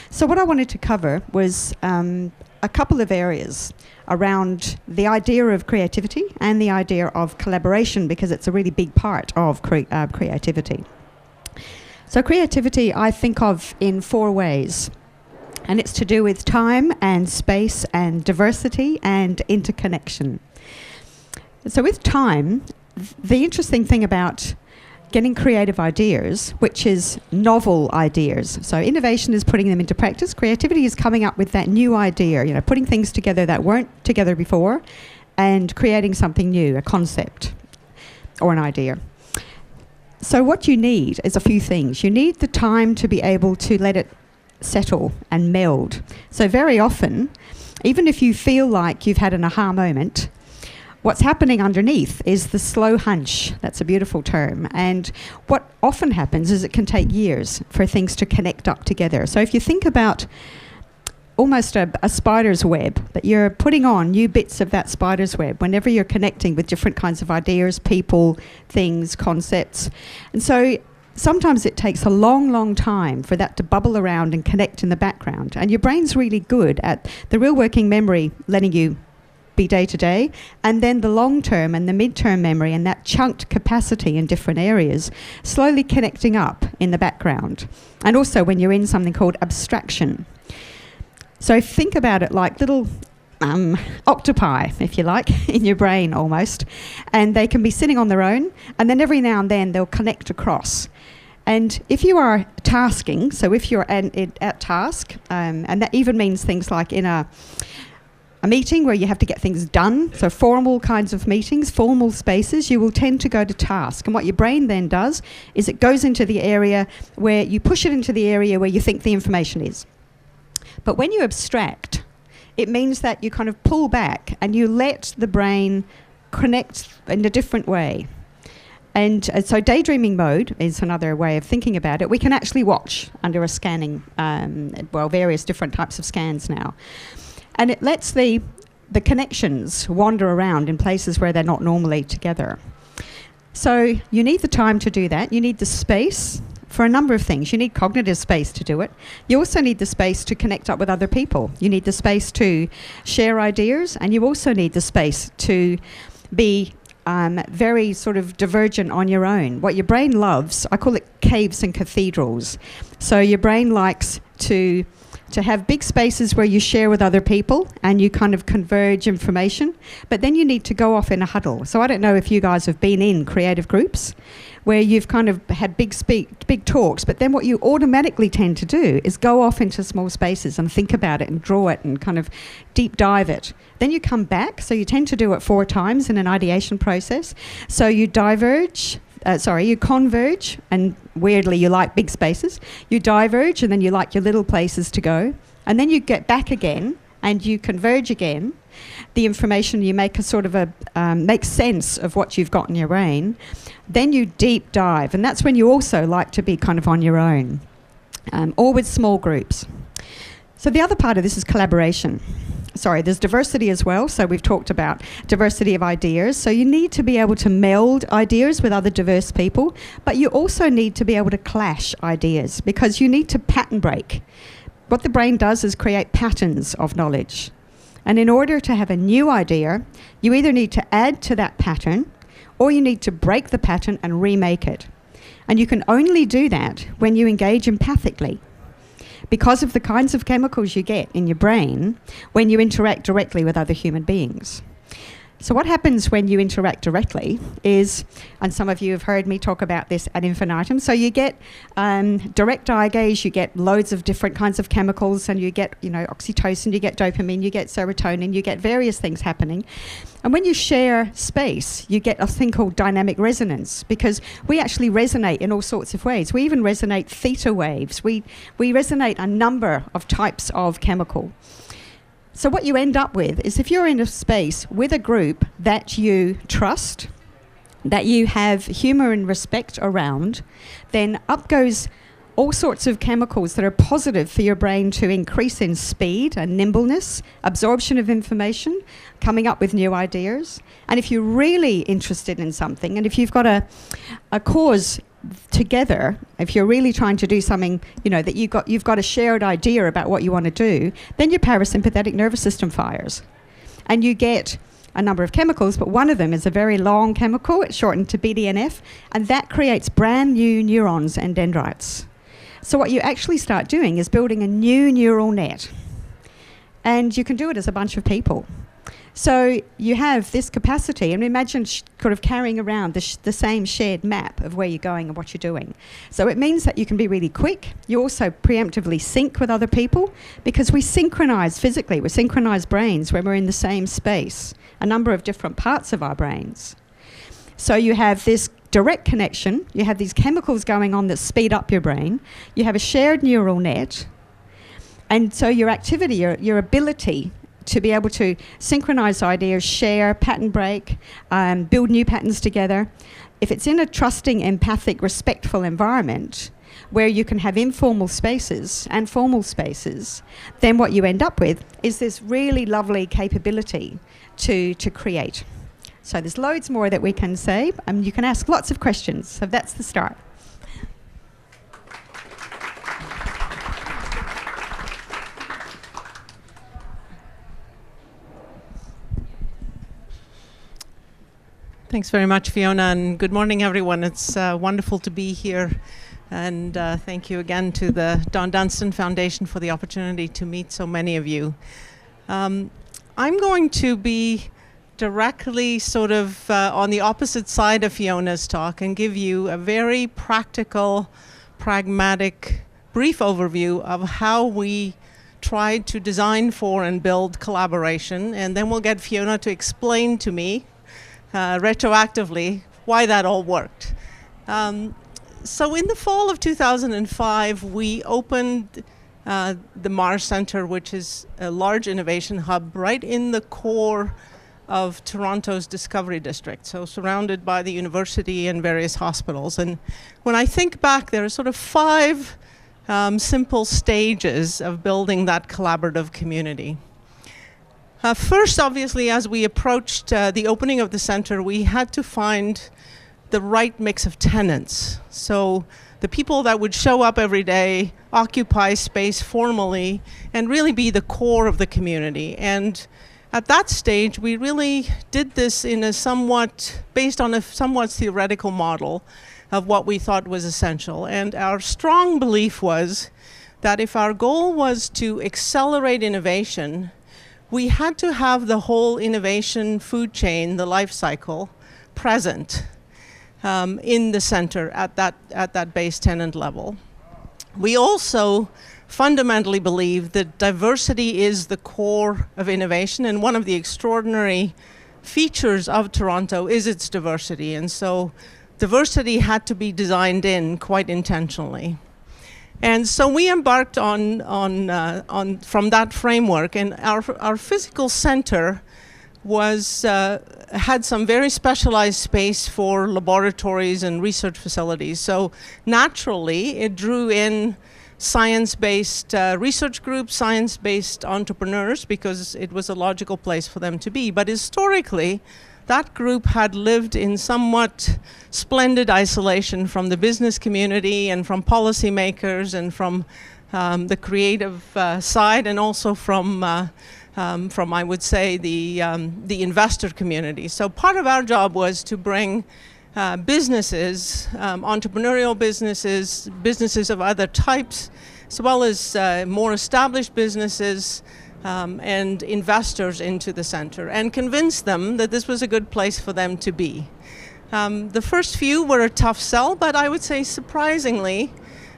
So what I wanted to cover was a couple of areas around the idea of creativity and the idea of collaboration, because it's a really big part of creativity. So creativity I think of in four ways, and it's to do with time and space and diversity and interconnection. So with time, the interesting thing about getting creative ideas, which is novel ideas. So innovation is putting them into practice. Creativity is coming up with that new idea, putting things together that weren't together before and creating something new, a concept or an idea. So what you need is a few things. You need the time to be able to let it settle and meld. So very often, even if you feel like you've had an aha moment, what's happening underneath is the slow hunch. That's a beautiful term. And what often happens is it can take years for things to connect up together. So if you think about almost a spider's web, that you're putting on new bits of that spider's web whenever you're connecting with different kinds of ideas, people, things, concepts. And so sometimes it takes a long, long time for that to bubble around and connect in the background. And your brain's really good at the real working memory, letting you be day to day, and then the long term and the mid-term memory and that chunked capacity in different areas slowly connecting up in the background. And also when you're in something called abstraction. So think about it like little octopi, if you like, in your brain almost, and they can be sitting on their own, and then every now and then they'll connect across. And if you are tasking, so if you're at task, and that even means things like in a meeting where you have to get things done, so formal kinds of meetings, formal spaces, you will tend to go to task. And what your brain then does is it goes into the area where you push it into the area where you think the information is. But when you abstract, it means that you kind of pull back and you let the brain connect in a different way. And so daydreaming mode is another way of thinking about it. We can actually watch under a scanning, various different types of scans now. And it lets the connections wander around in places where they're not normally together. So you need the time to do that. You need the space for a number of things. You need cognitive space to do it. You also need the space to connect up with other people. You need the space to share ideas, and you also need the space to be very sort of divergent on your own. What your brain loves, I call it caves and cathedrals. So your brain likes to have big spaces where you share with other people and you kind of converge information, but then you need to go off in a huddle. So I don't know if you guys have been in creative groups where you've kind of had big talks, but then what you automatically tend to do is go off into small spaces and think about it and draw it and kind of deep dive it. Then you come back, so you tend to do it 4 times in an ideation process. So you you converge, and weirdly you like big spaces. You diverge, and then you like your little places to go. And then you get back again, and you converge again. The information, you make a sort of make sense of what you've got in your brain. Then you deep dive, and that's when you also like to be kind of on your own, or with small groups. So the other part of this is collaboration. There's diversity as well. So we've talked about diversity of ideas. So you need to be able to meld ideas with other diverse people, but you also need to be able to clash ideas because you need to pattern break. What the brain does is create patterns of knowledge. And in order to have a new idea, you either need to add to that pattern or you need to break the pattern and remake it. And you can only do that when you engage empathically, because of the kinds of chemicals you get in your brain when you interact directly with other human beings. So what happens when you interact directly is, and some of you have heard me talk about this ad infinitum, so you get direct eye gaze, you get loads of different kinds of chemicals, and you get oxytocin, you get dopamine, you get serotonin, you get various things happening. And when you share space, you get a thing called dynamic resonance, because we actually resonate in all sorts of ways. We even resonate theta waves. We resonate a number of types of chemical. So what you end up with is if you're in a space with a group that you trust, that you have humour and respect around, then up goes all sorts of chemicals that are positive for your brain to increase in speed and nimbleness, absorption of information, coming up with new ideas. And if you're really interested in something, and if you've got a cause together, if you're really trying to do something, that you've got a shared idea about what you want to do, then your parasympathetic nervous system fires. And you get a number of chemicals, but one of them is a very long chemical. It's shortened to BDNF, and that creates brand new neurons and dendrites. So what you actually start doing is building a new neural net. And you can do it as a bunch of people. So you have this capacity, and imagine sort of carrying around the same shared map of where you're going and what you're doing. So it means that you can be really quick. You also preemptively sync with other people, because we synchronize physically. We synchronize brains when we're in the same space, a number of different parts of our brains. So you have this direct connection. You have these chemicals going on that speed up your brain. You have a shared neural net. And so your activity, your ability to be able to synchronize ideas, share, pattern break, build new patterns together. If it's in a trusting, empathic, respectful environment where you can have informal spaces and formal spaces, then what you end up with is this really lovely capability to create. So there's loads more that we can say. You can ask lots of questions. So that's the start. Thanks very much, Fiona, and good morning, everyone. It's wonderful to be here, and thank you again to the Don Dunstan Foundation for the opportunity to meet so many of you. I'm going to be directly sort of on the opposite side of Fiona's talk and give you a very practical, pragmatic, brief overview of how we tried to design for and build collaboration, and then we'll get Fiona to explain to me retroactively why that all worked. So in the fall of 2005, we opened the Mars Center, which is a large innovation hub right in the core of Toronto's Discovery District, so surrounded by the university and various hospitals. And when I think back, there are sort of 5 simple stages of building that collaborative community. First, obviously, as we approached the opening of the center, we had to find the right mix of tenants. So the people that would show up every day, occupy space formally, and really be the core of the community. And at that stage, we really did this in based on a somewhat theoretical model of what we thought was essential. And our strong belief was that if our goal was to accelerate innovation, we had to have the whole innovation food chain, the life cycle, present in the center at that base tenant level. We also fundamentally believe that diversity is the core of innovation, and one of the extraordinary features of Toronto is its diversity, and so diversity had to be designed in quite intentionally. And so we embarked on from that framework, and our physical center had some very specialized space for laboratories and research facilities. So naturally, it drew in science-based research groups, science-based entrepreneurs, because it was a logical place for them to be. But historically, that group had lived in somewhat splendid isolation from the business community and from policymakers and from the creative side, and also from I would say, the investor community. So part of our job was to bring businesses, entrepreneurial businesses, businesses of other types, as well as more established businesses, and investors into the center, and convince them that this was a good place for them to be. The first few were a tough sell, but I would say surprisingly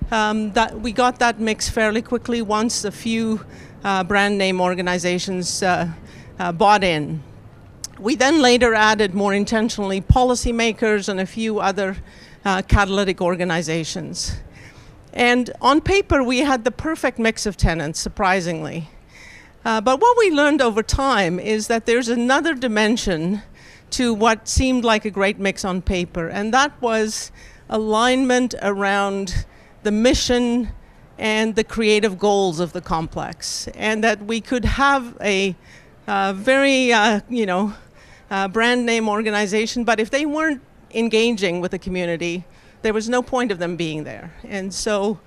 that we got that mix fairly quickly once a few brand name organizations bought in. We then later added more intentionally policymakers and a few other catalytic organizations. And on paper, we had the perfect mix of tenants, surprisingly. But what we learned over time is that there's another dimension to what seemed like a great mix on paper, and that was alignment around the mission and the creative goals of the complex, and that we could have a very, brand name organization, but if they weren't engaging with the community, there was no point of them being there. And so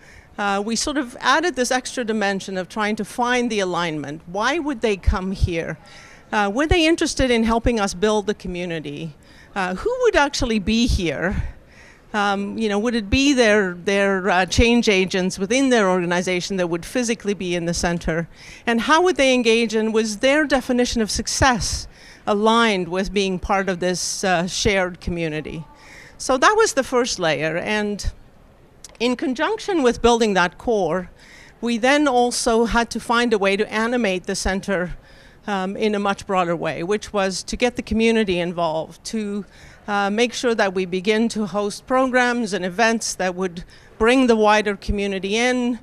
we sort of added this extra dimension of trying to find the alignment. Why would they come here? Were they interested in helping us build the community? Who would actually be here? Would it be their change agents within their organization that would physically be in the center? And how would they engage, and was their definition of success aligned with being part of this shared community? So that was the first layer, and in conjunction with building that core, we then also had to find a way to animate the center in a much broader way, which was to get the community involved, to make sure that we begin to host programs and events that would bring the wider community in,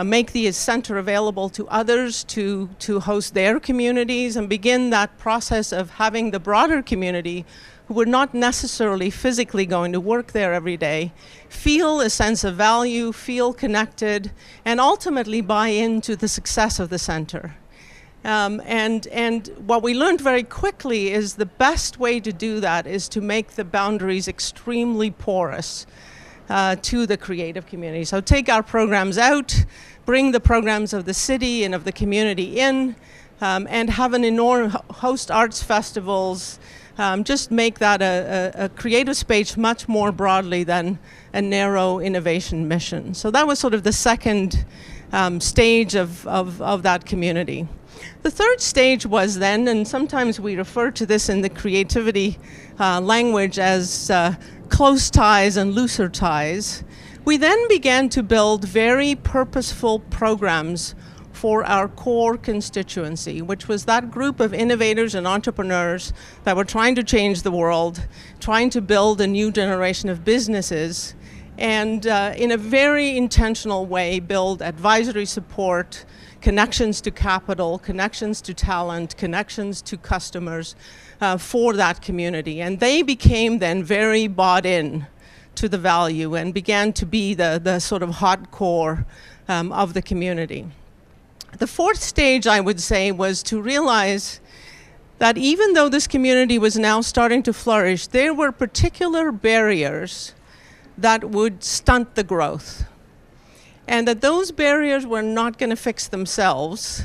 make the center available to others to host their communities, and begin that process of having the broader community, who were not necessarily physically going to work there every day, feel a sense of value, feel connected, and ultimately buy into the success of the center. And what we learned very quickly is the best way to do that is to make the boundaries extremely porous to the creative community. So take our programs out, bring the programs of the city and of the community in, and have an enormous host arts festivals. Just make that a creative space much more broadly than a narrow innovation mission. So that was sort of the second stage of that community. The third stage was then, and sometimes we refer to this in the creativity language as close ties and looser ties. We then began to build very purposeful programs for our core constituency, which was that group of innovators and entrepreneurs that were trying to change the world, trying to build a new generation of businesses, and in a very intentional way build advisory support, connections to capital, connections to talent, connections to customers for that community. And they became then very bought in to the value and began to be the sort of hot core of the community. The fourth stage, I would say, was to realize that even though this community was now starting to flourish, there were particular barriers that would stunt the growth. And that those barriers were not going to fix themselves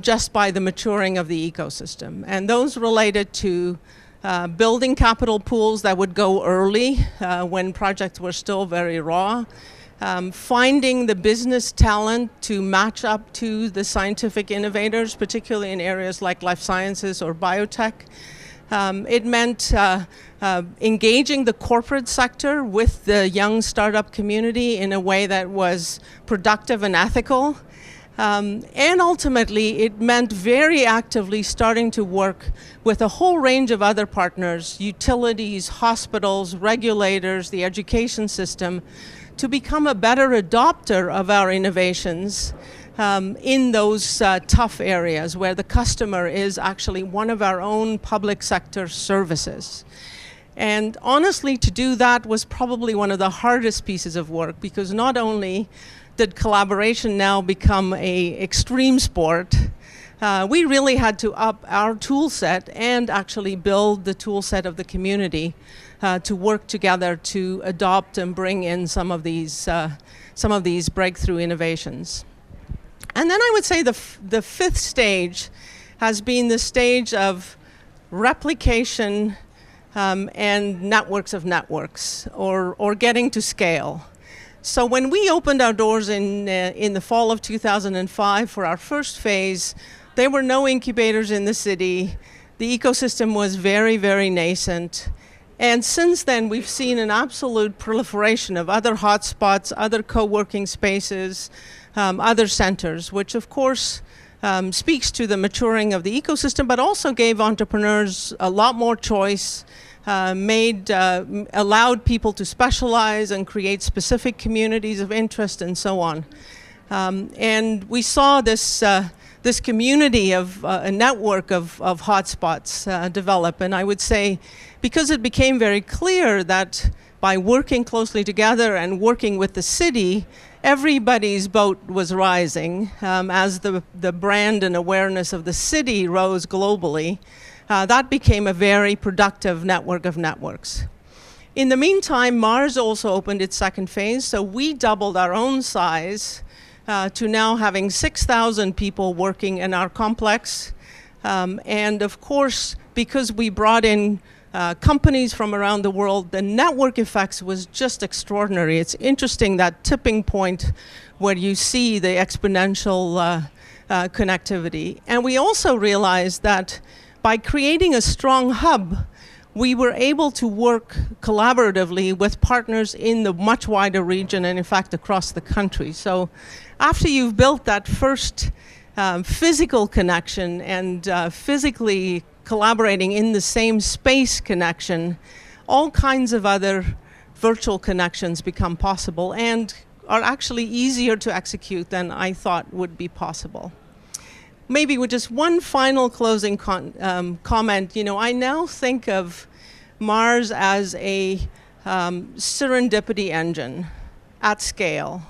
just by the maturing of the ecosystem. And those related to building capital pools that would go early when projects were still very raw, finding the business talent to match up to the scientific innovators, particularly in areas like life sciences or biotech. It meant engaging the corporate sector with the young startup community in a way that was productive and ethical. And ultimately, it meant very actively starting to work with a whole range of other partners, utilities, hospitals, regulators, the education system, to become a better adopter of our innovations in those tough areas where the customer is actually one of our own public sector services. And honestly, to do that was probably one of the hardest pieces of work, because not only did collaboration now become an extreme sport, we really had to up our tool set and actually build the tool set of the community to work together to adopt and bring in some of these breakthrough innovations. And then I would say the fifth stage has been the stage of replication and networks of networks, or getting to scale. So when we opened our doors in the fall of 2005 for our first phase, there were no incubators in the city. The ecosystem was very, very nascent. And since then, we've seen an absolute proliferation of other hotspots, other co-working spaces, other centers, which of course speaks to the maturing of the ecosystem, but also gave entrepreneurs a lot more choice, allowed people to specialize and create specific communities of interest and so on. And we saw this community of a network of hotspots develop. And I would say, because it became very clear that by working closely together and working with the city, everybody's boat was rising as the brand and awareness of the city rose globally. That became a very productive network of networks. In the meantime, Mars also opened its second phase, so we doubled our own size to now having 6,000 people working in our complex. And of course, because we brought in companies from around the world, the network effects was just extraordinary. It's interesting, that tipping point where you see the exponential connectivity. And we also realized that by creating a strong hub, we were able to work collaboratively with partners in the much wider region and in fact across the country. So after you've built that first physical connection and physically collaborating in the same space connection, all kinds of other virtual connections become possible and are actually easier to execute than I thought would be possible. Maybe with just one final closing comment, I now think of Mars as a serendipity engine at scale.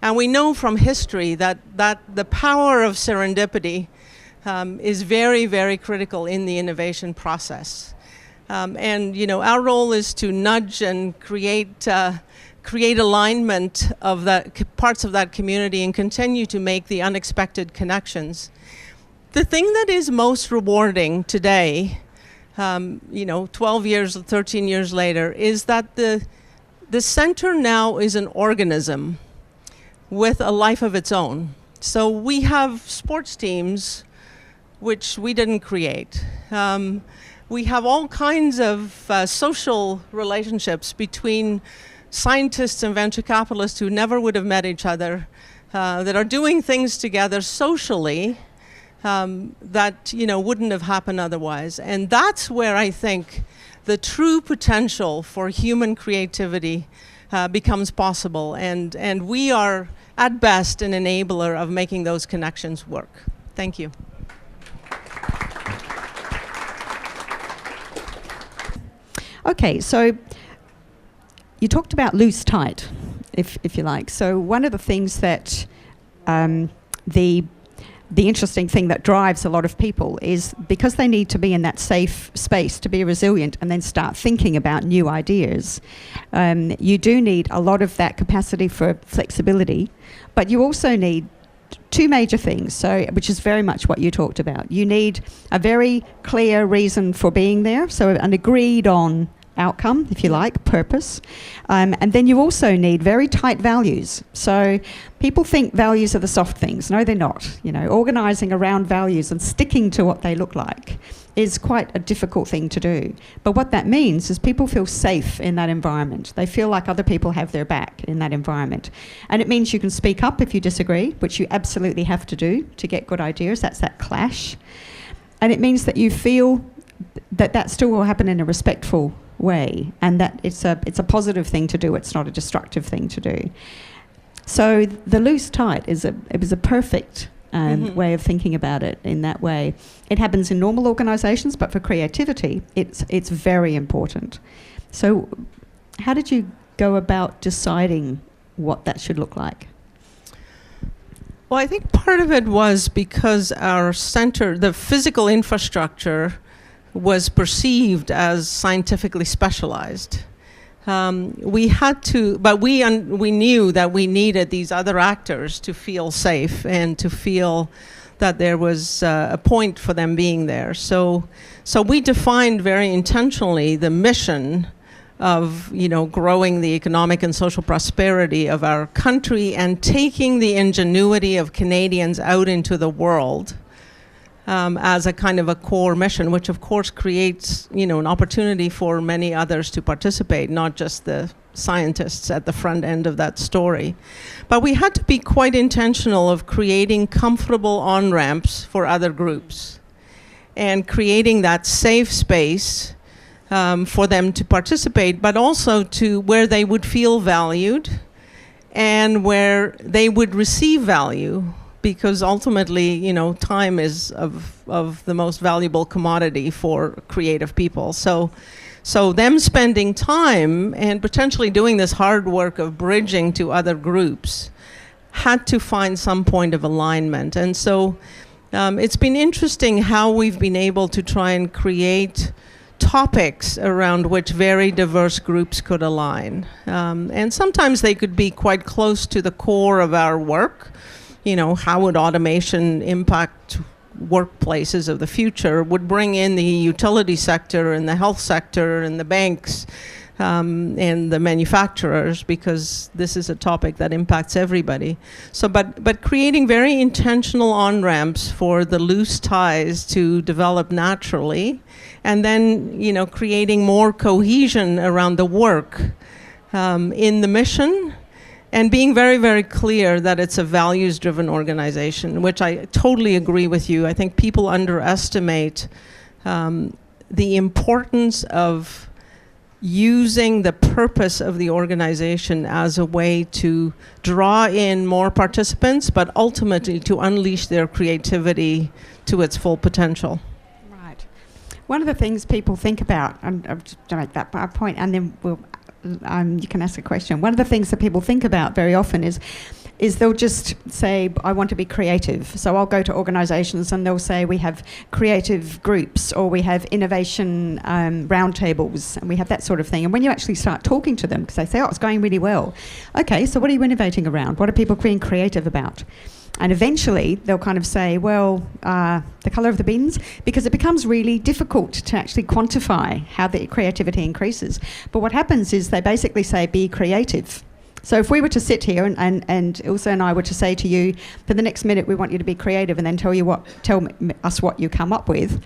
And we know from history that the power of serendipity is very, very critical in the innovation process. And our role is to nudge and create alignment of parts of that community and continue to make the unexpected connections. The thing that is most rewarding today, 12 years, 13 years later, is that the center now is an organism with a life of its own. So we have sports teams, which we didn't create. We have all kinds of social relationships between scientists and venture capitalists who never would have met each other, that are doing things together socially that wouldn't have happened otherwise. And that's where I think the true potential for human creativity becomes possible. And we are, at best, an enabler of making those connections work. Thank you. Okay, so you talked about loose tight, if you like. So one of the things that the interesting thing that drives a lot of people is because they need to be in that safe space to be resilient and then start thinking about new ideas. You do need a lot of that capacity for flexibility, but you also need two major things, which is very much what you talked about. You need a very clear reason for being there, so an agreed on outcome, if you like, purpose. And then you also need very tight values. So people think values are the soft things. No, they're not. Organising around values and sticking to what they look like is quite a difficult thing to do. But what that means is people feel safe in that environment. They feel like other people have their back in that environment. And it means you can speak up if you disagree, which you absolutely have to do to get good ideas. That's that clash. And it means that you feel that still will happen in a respectful way, and that it's a positive thing to do. It's not a destructive thing to do. So the loose tight it was a perfect way of thinking about it in that way. It happens in normal organisations, but for creativity, it's very important. So how did you go about deciding what that should look like? Well, I think part of it was because our center, the physical infrastructure, was perceived as scientifically specialized. We had to, but we knew that we needed these other actors to feel safe and to feel that there was a point for them being there. So we defined very intentionally the mission of growing the economic and social prosperity of our country and taking the ingenuity of Canadians out into the world. As a kind of a core mission, which of course creates, an opportunity for many others to participate, not just the scientists at the front end of that story. But we had to be quite intentional of creating comfortable on-ramps for other groups and creating that safe space for them to participate, but also to where they would feel valued and where they would receive value. Because ultimately, time is of the most valuable commodity for creative people. So them spending time and potentially doing this hard work of bridging to other groups had to find some point of alignment. And so it's been interesting how we've been able to try and create topics around which very diverse groups could align. And sometimes they could be quite close to the core of our work. How would automation impact workplaces of the future? Would bring in the utility sector and the health sector and the banks and the manufacturers, because this is a topic that impacts everybody. So, but creating very intentional on-ramps for the loose ties to develop naturally, and then, creating more cohesion around the work in the mission, and being very, very clear that it's a values-driven organization, which I totally agree with you. I think people underestimate the importance of using the purpose of the organization as a way to draw in more participants, but ultimately to unleash their creativity to its full potential. Right. One of the things people think about, I'm just to make that point, and then you can ask a question. One of the things that people think about very often is they'll just say, I want to be creative. So I'll go to organisations and they'll say we have creative groups, or we have innovation roundtables, and we have that sort of thing. And when you actually start talking to them, because they say, it's going really well. Okay, so what are you innovating around? What are people being creative about? And eventually they'll kind of say, the colour of the bins, because it becomes really difficult to actually quantify how the creativity increases. But what happens is they basically say, be creative. So if we were to sit here and Ilse and I were to say to you, for the next minute we want you to be creative, and then tell us what you come up with,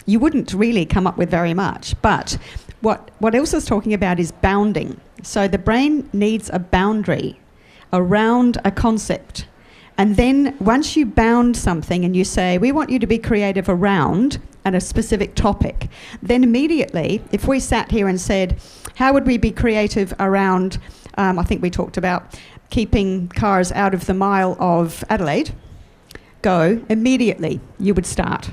you wouldn't really come up with very much. But what Ilse is talking about is bounding. So the brain needs a boundary around a concept. And then once you bound something and you say, we want you to be creative around a specific topic, then immediately, if we sat here and said, how would we be creative around, I think we talked about keeping cars out of the mile of Adelaide, go, immediately you would start.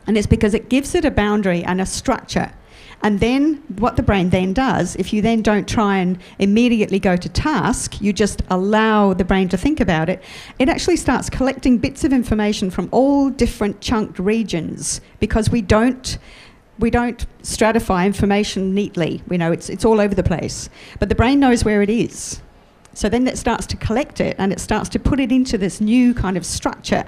And it's because it gives it a boundary and a structure. And then what the brain then does, if you then don't try and immediately go to task, you just allow the brain to think about it, it actually starts collecting bits of information from all different chunked regions, because we don't stratify information neatly. We know it's all over the place. But the brain knows where it is. So then it starts to collect it, and it starts to put it into this new kind of structure.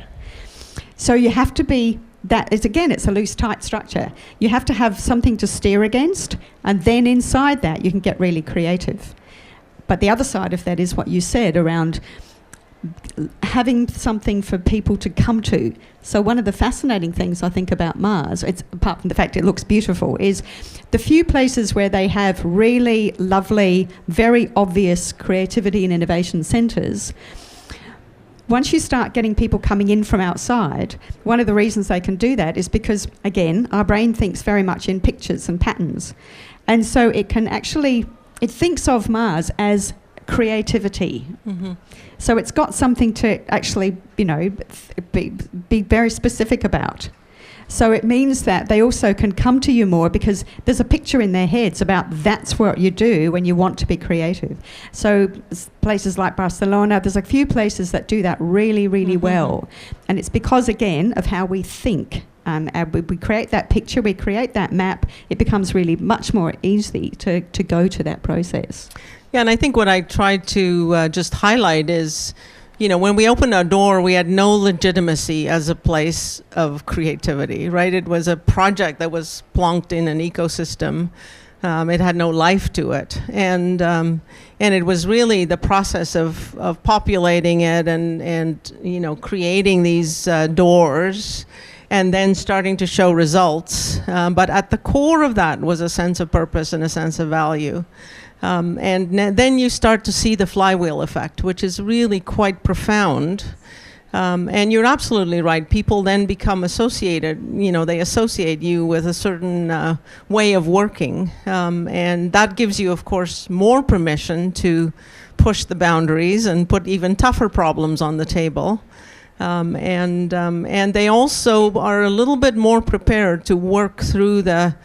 So you have to be, it's a loose, tight structure. You have to have something to steer against, and then inside that you can get really creative. But the other side of that is what you said around having something for people to come to. So one of the fascinating things I think about Mars, apart from the fact it looks beautiful, is the few places where they have really lovely, very obvious creativity and innovation centres. Once you start getting people coming in from outside, one of the reasons they can do that is because, again, our brain thinks very much in pictures and patterns. And so it thinks of Mars as creativity. Mm-hmm. So it's got something to actually, be very specific about. So it means that they also can come to you more because there's a picture in their heads about that's what you do when you want to be creative. So places like Barcelona, there's a few places that do that really, really well. And it's because, again, of how we think. We create that picture, we create that map, it becomes really much more easy to go to that process. Yeah, and I think what I tried to just highlight is, when we opened our door, we had no legitimacy as a place of creativity, right? It was a project that was plonked in an ecosystem. It had no life to it. And it was really the process of populating it and creating these doors and then starting to show results. But at the core of that was a sense of purpose and a sense of value. And then you start to see the flywheel effect, which is really quite profound. And you're absolutely right. People then become associated, they associate you with a certain way of working. And that gives you, of course, more permission to push the boundaries and put even tougher problems on the table. And they also are a little bit more prepared to work through the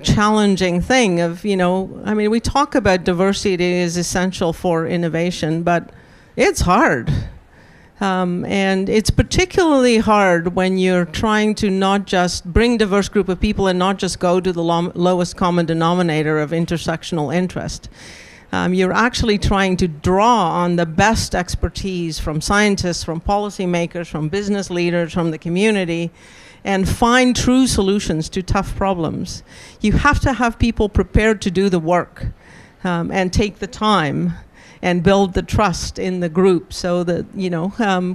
challenging thing of, we talk about diversity is essential for innovation, but it's hard. And it's particularly hard when you're trying to not just bring diverse group of people and not just go to the lowest common denominator of intersectional interest. You're actually trying to draw on the best expertise from scientists, from policymakers, from business leaders, from the community, and find true solutions to tough problems. You have to have people prepared to do the work and take the time and build the trust in the group, so that,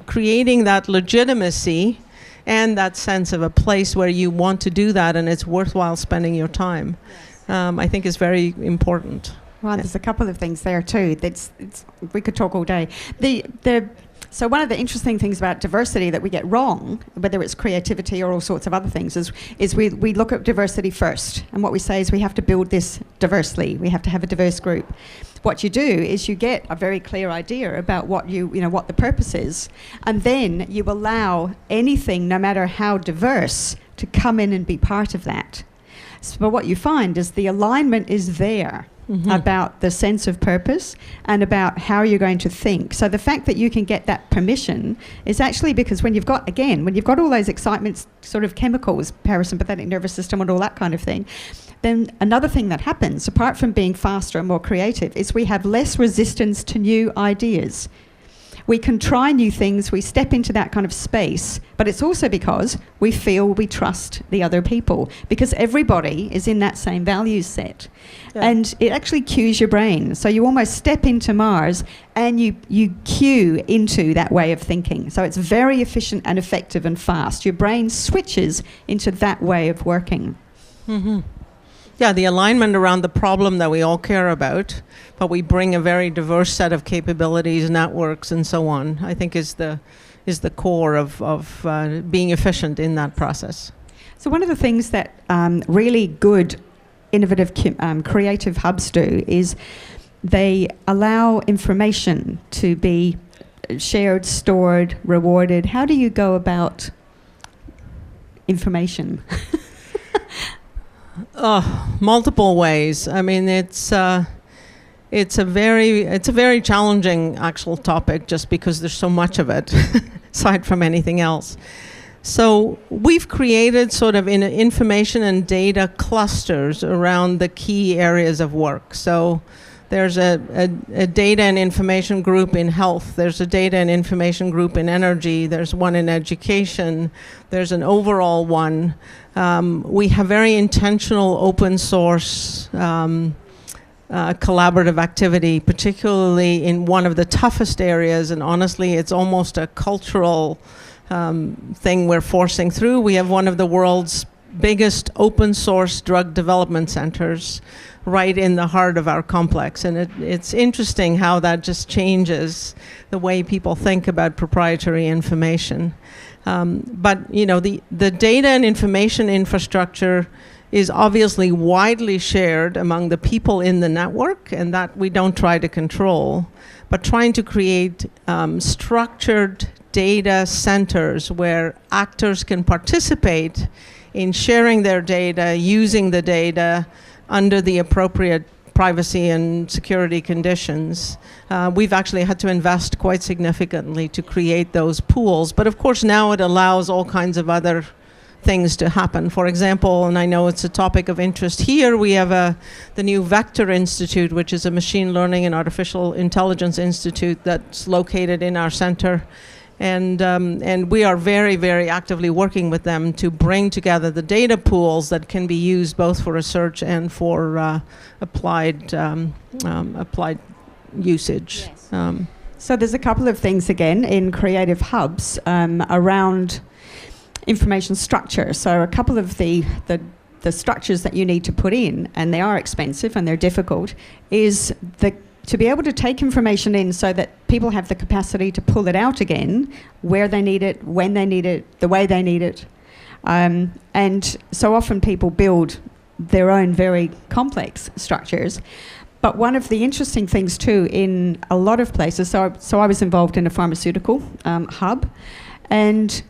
creating that legitimacy and that sense of a place where you want to do that and it's worthwhile spending your time, I think is very important. Well, there's a couple of things there too. We could talk all day. So one of the interesting things about diversity that we get wrong, whether it's creativity or all sorts of other things, is we look at diversity first. And what we say is we have to build this diversely. We have to have a diverse group. What you do is you get a very clear idea about what what the purpose is, and then you allow anything, no matter how diverse, to come in and be part of that. So what you find is the alignment is there. Mm-hmm. About the sense of purpose and about how you're going to think. So the fact that you can get that permission is actually because when you've got all those excitements, sort of chemicals, parasympathetic nervous system and all that kind of thing, then another thing that happens, apart from being faster and more creative, is we have less resistance to new ideas. We can try new things, we step into that kind of space, but it's also because we feel we trust the other people, because everybody is in that same value set. Yeah. And it actually cues your brain. So you almost step into Mars and you cue into that way of thinking. So it's very efficient and effective and fast. Your brain switches into that way of working. Mm-hmm. Yeah, the alignment around the problem that we all care about, but we bring a very diverse set of capabilities, networks, and so on, I think is the core of being efficient in that process. So one of the things that really good, innovative, creative hubs do is they allow information to be shared, stored, rewarded. How do you go about information? Multiple ways. I mean, it's a very challenging actual topic, just because there's so much of it, aside from anything else. So we've created sort of information and data clusters around the key areas of work. So there's a data and information group in health. There's a data and information group in energy. There's one in education. There's an overall one. We have very intentional open source collaborative activity, particularly in one of the toughest areas, and honestly, it's almost a cultural thing we're forcing through. We have one of the world's biggest open source drug development centers right in the heart of our complex, and it's interesting how that just changes the way people think about proprietary information. But the data and information infrastructure is obviously widely shared among the people in the network, and that we don't try to control, but trying to create structured data centers where actors can participate in sharing their data, using the data under the appropriate privacy and security conditions. We've actually had to invest quite significantly to create those pools, but of course now it allows all kinds of other things to happen. For example, and I know it's a topic of interest here, we have the new Vector Institute, which is a machine learning and artificial intelligence institute that's located in our center. And we are very, very actively working with them to bring together the data pools that can be used both for research and for applied usage. Yes. So there's a couple of things again in creative hubs around information structure. So a couple of the structures that you need to put in, and they are expensive and they're difficult, is to be able to take information in so that people have the capacity to pull it out again, where they need it, when they need it, the way they need it. And so often people build their own very complex structures. But one of the interesting things too in a lot of places, so I was involved in a pharmaceutical hub, and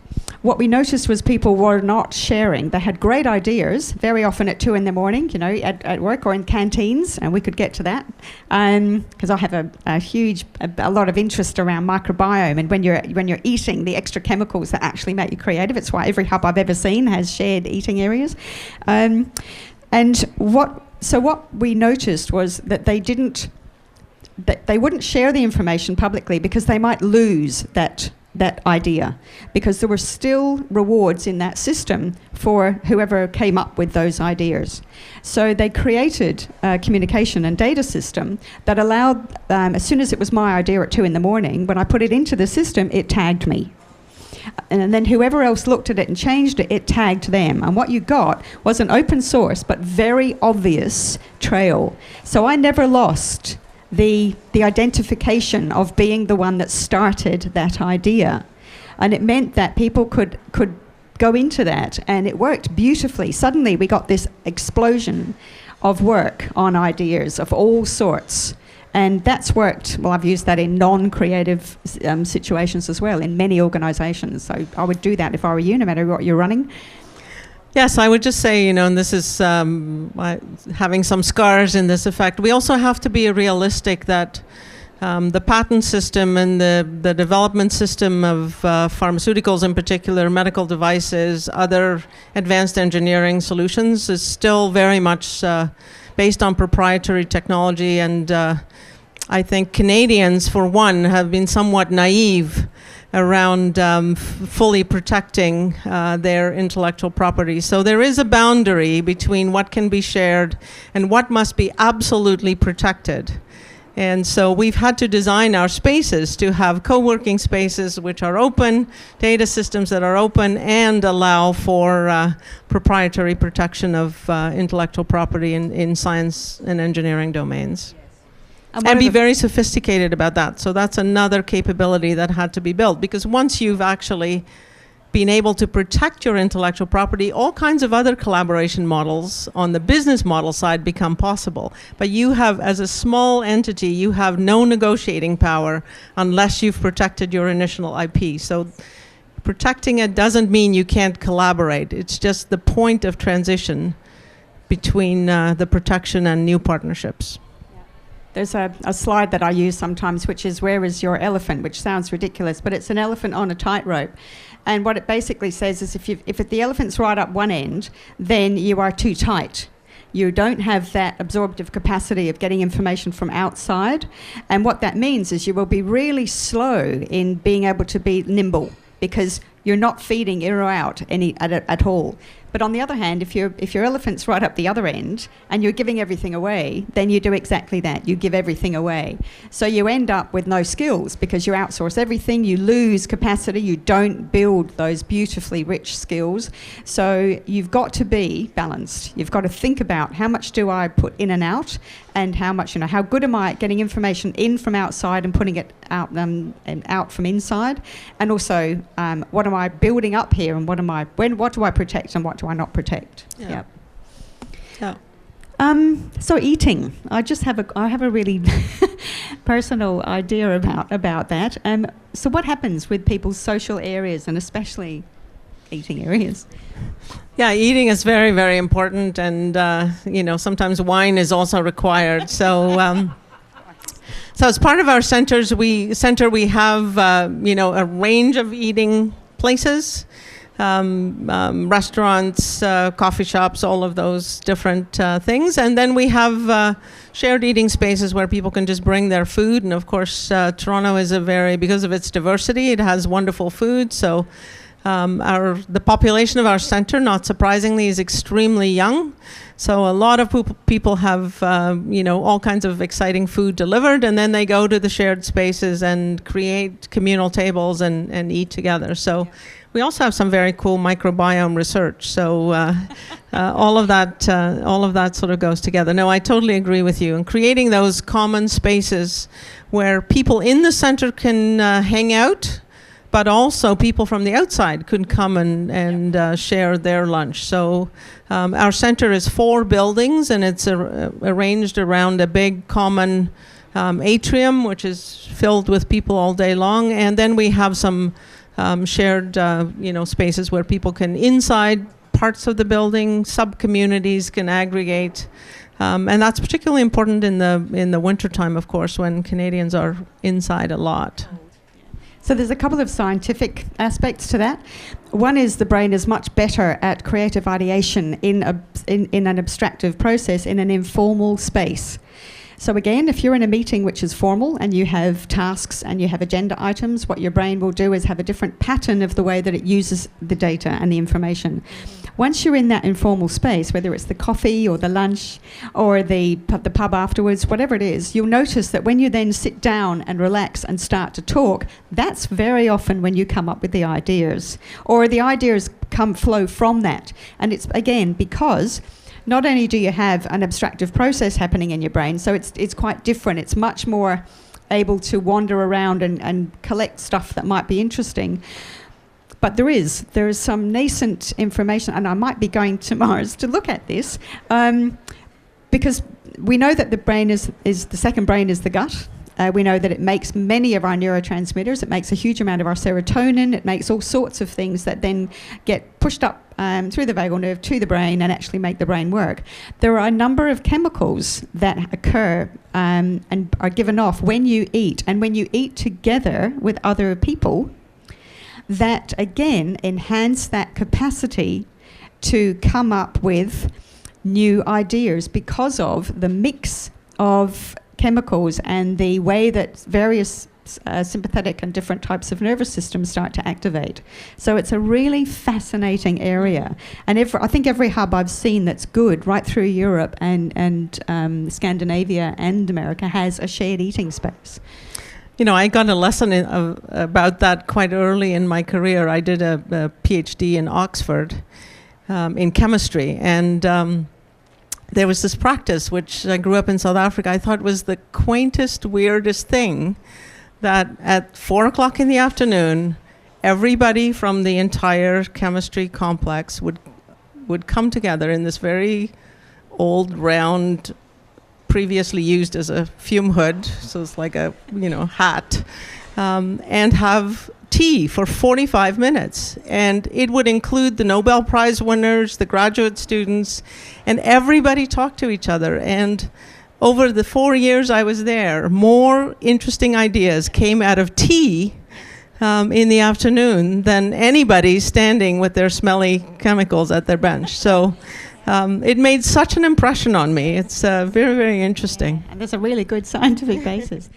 what we noticed was people were not sharing. They had great ideas, very often at 2 a.m, you know, at work or in canteens, and we could get to that. Because I have a lot of interest around microbiome, and when you're eating the extra chemicals that actually make you creative. It's why every hub I've ever seen has shared eating areas. And what we noticed was that they wouldn't share the information publicly because they might lose that idea, because there were still rewards in that system for whoever came up with those ideas. So they created a communication and data system that allowed, as soon as it was my idea at 2 a.m, when I put it into the system, it tagged me. And then whoever else looked at it and changed it, it tagged them. And what you got was an open source but very obvious trail. So I never lost the identification of being the one that started that idea. And it meant that people could go into that, and it worked beautifully. Suddenly we got this explosion of work on ideas of all sorts. And that's worked, well, I've used that in non-creative situations as well, in many organizations. So I would do that if I were you, no matter what you're running. Yes, I would just say, and this is having some scars in this effect. We also have to be realistic that the patent system and the development system of pharmaceuticals in particular, medical devices, other advanced engineering solutions is still very much based on proprietary technology. And I think Canadians, for one, have been somewhat naive around fully protecting their intellectual property. So there is a boundary between what can be shared and what must be absolutely protected. And so we've had to design our spaces to have co-working spaces which are open, data systems that are open, and allow for proprietary protection of intellectual property in science and engineering domains. And be very sophisticated about that. So that's another capability that had to be built, because once you've actually been able to protect your intellectual property, all kinds of other collaboration models on the business model side become possible. But you have, as a small entity, you have no negotiating power unless you've protected your initial IP. So protecting it doesn't mean you can't collaborate. It's just the point of transition between the protection and new partnerships. There's a slide that I use sometimes, which is, where is your elephant? Which sounds ridiculous, but it's an elephant on a tightrope. And what it basically says is, if the elephant's right up one end, then you are too tight. You don't have that absorptive capacity of getting information from outside. And what that means is you will be really slow in being able to be nimble, because you're not feeding in or out at all. But on the other hand, if your elephant's right up the other end and you're giving everything away, then you do exactly that. You give everything away. So you end up with no skills because you outsource everything. You lose capacity. You don't build those beautifully rich skills. So you've got to be balanced. You've got to think about, how much do I put in and out, and how much, how good am I at getting information in from outside and putting it out and out from inside, and also what am I building up here, and what do I protect and what do I not protect? Yeah. So eating, I have a really personal idea about that. So what happens with people's social areas, and especially eating areas? Yeah, eating is very, very important, and sometimes wine is also required. So, so as part of our center, we have a range of eating places, restaurants, coffee shops, all of those different things, and then we have shared eating spaces where people can just bring their food. And of course, Toronto is because of its diversity, it has wonderful food. So. The population of our center, not surprisingly, is extremely young. So a lot of people have, all kinds of exciting food delivered, and then they go to the shared spaces and create communal tables and eat together. So we also have some very cool microbiome research. So all of that sort of goes together. No, I totally agree with you. And creating those common spaces where people in the center can hang out, but also people from the outside could come and share their lunch. So our center is 4 buildings, and it's arranged around a big common atrium, which is filled with people all day long. And then we have some shared spaces where people can, inside parts of the building, sub-communities can aggregate. And that's particularly important in the wintertime, of course, when Canadians are inside a lot. So there's a couple of scientific aspects to that. One is the brain is much better at creative ideation in an abstractive process, in an informal space. So again, if you're in a meeting which is formal and you have tasks and you have agenda items, what your brain will do is have a different pattern of the way that it uses the data and the information. Once you're in that informal space, whether it's the coffee or the lunch or the pub afterwards, whatever it is, you'll notice that when you then sit down and relax and start to talk, that's very often when you come up with the ideas, or the ideas flow from that. And it's, again, because not only do you have an abstractive process happening in your brain, so it's quite different. It's much more able to wander around and collect stuff that might be interesting. But there is some nascent information, and I might be going to Mars to look at this, because we know that the brain is the second brain is the gut. We know that it makes many of our neurotransmitters. It makes a huge amount of our serotonin. It makes all sorts of things that then get pushed up through the vagal nerve to the brain and actually make the brain work. There are a number of chemicals that occur and are given off when you eat, and when you eat together with other people, that again enhance that capacity to come up with new ideas because of the mix of chemicals and the way that various sympathetic and different types of nervous systems start to activate. So it's a really fascinating area. And I think every hub I've seen that's good right through Europe and Scandinavia and America has a shared eating space. I got a lesson about that quite early in my career. I did a PhD in Oxford in chemistry, and there was this practice, which I grew up in South Africa, I thought was the quaintest, weirdest thing, that at 4 o'clock in the afternoon, everybody from the entire chemistry complex would come together in this very old, round, previously used as a fume hood, so it's like a hat, and have tea for 45 minutes. And it would include the Nobel Prize winners, the graduate students, and everybody talked to each other. And over the 4 years I was there, more interesting ideas came out of tea in the afternoon than anybody standing with their smelly chemicals at their bench. So it made such an impression on me. It's very, very interesting. And there's a really good scientific basis.